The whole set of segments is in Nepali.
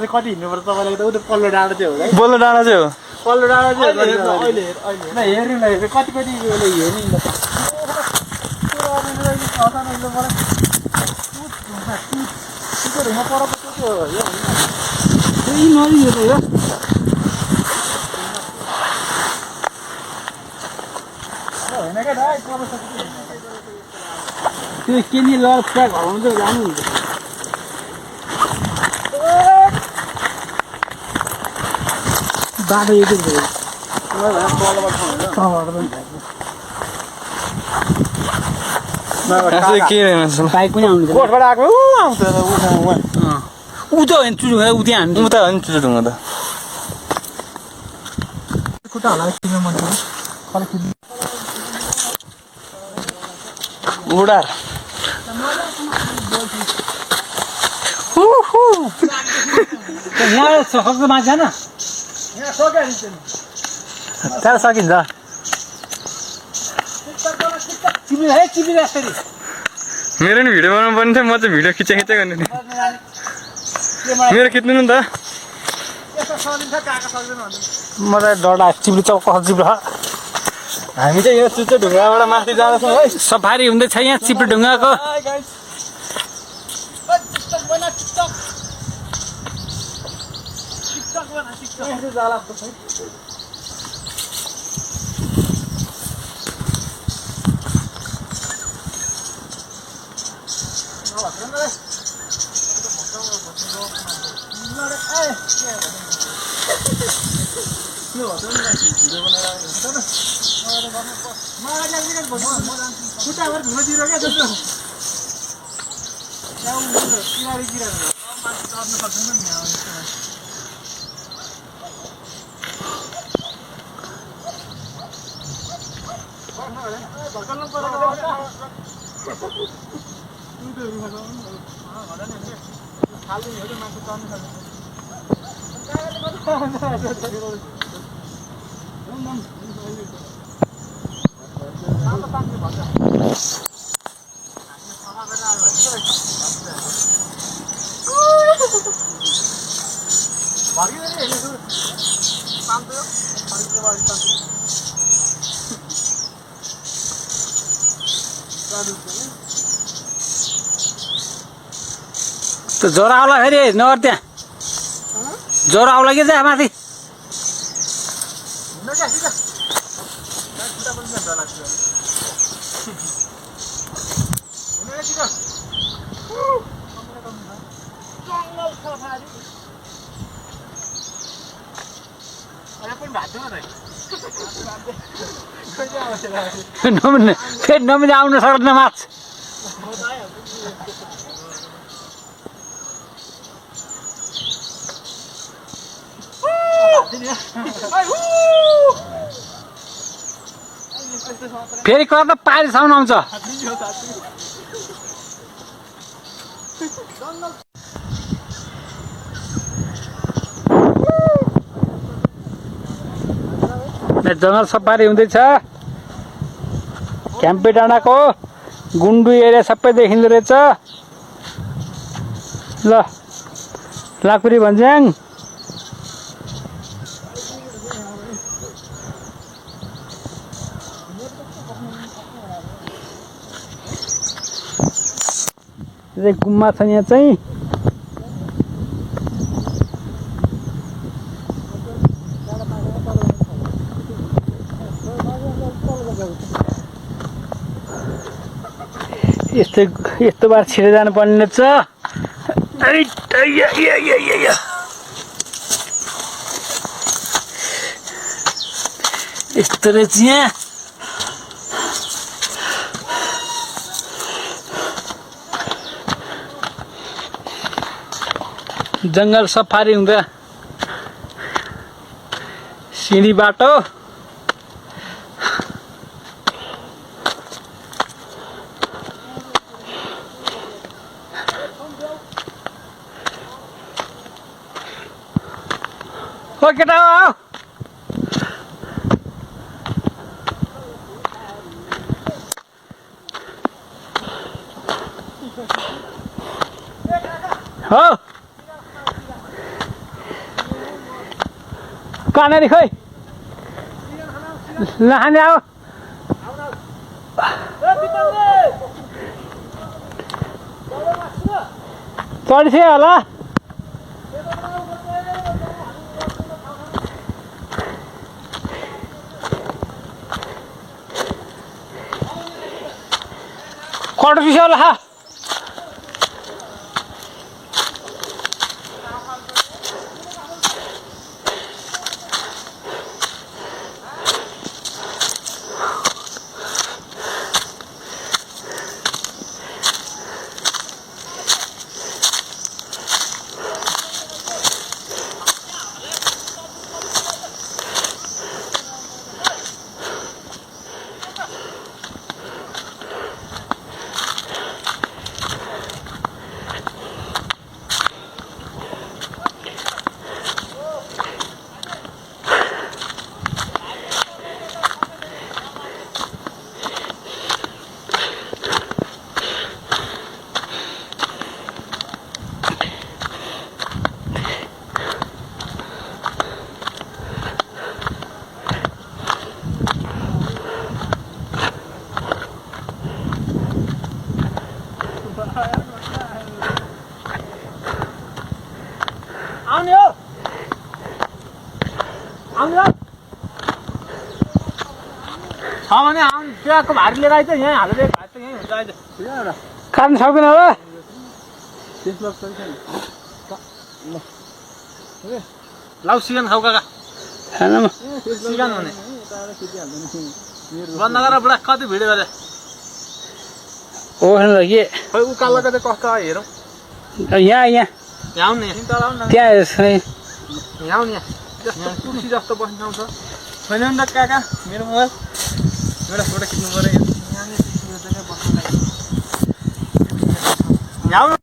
कति हिँड्नुपर्छ तपाईँलाई त उता पल्लो डाँडा चाहिँ हो बोल्नु डाँडा चाहिँ हो पल्लो डाँडा चाहिँ हेर्नु कति कति हेर्नु त्यो के नि ल पुरा घरमा चाहिँ जानुहुन्छ बाटो एक भयो बाइक पनि आउनु कोटबाट आएको आउँछ ऊ त होइन चुडुङ्गा ऊ त्यहाँ हान्नु ऊ त होइन चुडुङ्गा त खुट्टा होला किन मन बुढार यहाँ सक्छ मान्छे होइन त्यहाँ सकिन्छ मेरो नि भिडियो बनाउनु पर्ने थियो म चाहिँ भिडियो खिचा गर्ने थिएँ मेरो खिच्नु नि त म त डर लाग्छ चिप्लो चौक चिप्लो हामी चाहिँ यो चुच्चो ढुङ्गाबाट माथि जाँदैछौँ है सफारी हुँदैछ यहाँ चिप्लो ढुङ्गाको ज्वरो आउला फेरि नगर त्यहाँ ज्वरो आउला कि त्यहाँ माथि फेरि नमिले आउन सक्दैन माछ फेरि कता पारिसम्म आउँछ जङ्गल सफारी हुँदैछ क्याम्पे डाँडाको गुन्डु एरिया सबै देखिँदो रहेछ ल लाकुरी भन्ज्याङ गुम्बा छ यहाँ चाहिँ यस्तो बार छिरे जानुपर्ने रहेछ यस्तो रहेछ यहाँ जङ्गल सफारी हुँदा सिँढी बाटो ओ केटा हो कहाँनेरि खोइ नखाने आऊ चढिसक्यो होला कटो पिछे होला आउने हो आउने हो छ भने आउनु त्यहाँको भारी लिएर आइज यहाँ हालेर भात त यहीँ हुन्छ आइज काट्नु सक्दैन होला लाउ सिगन खाऊ काका खानमा सिगन हुने बन्द गर बुढा कति भिडियो गरे ओ के खै उकालो कतै कस्तो आयो हेरौँ यहाँ यहाँ यहाँ आउनु यहाँ त्यहाँ यहाँ आउनु यहाँ तुलसी जस्तो बस्ने ठाउँ छ छैन नि त काका मेरो मोबाइल एउटा फोटो खिच्नु पऱ्यो यहाँ आउनु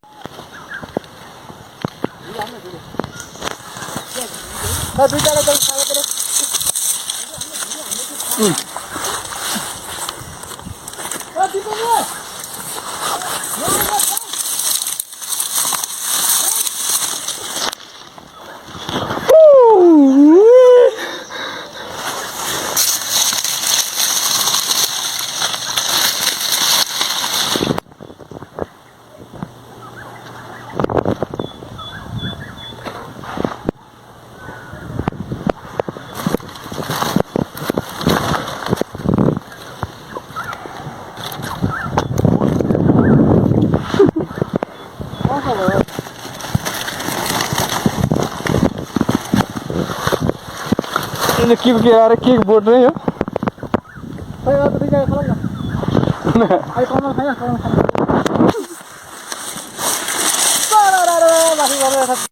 ini kick board nih ya. Ayo tadi jangan salah nggak? Ayo kamu saya. Masih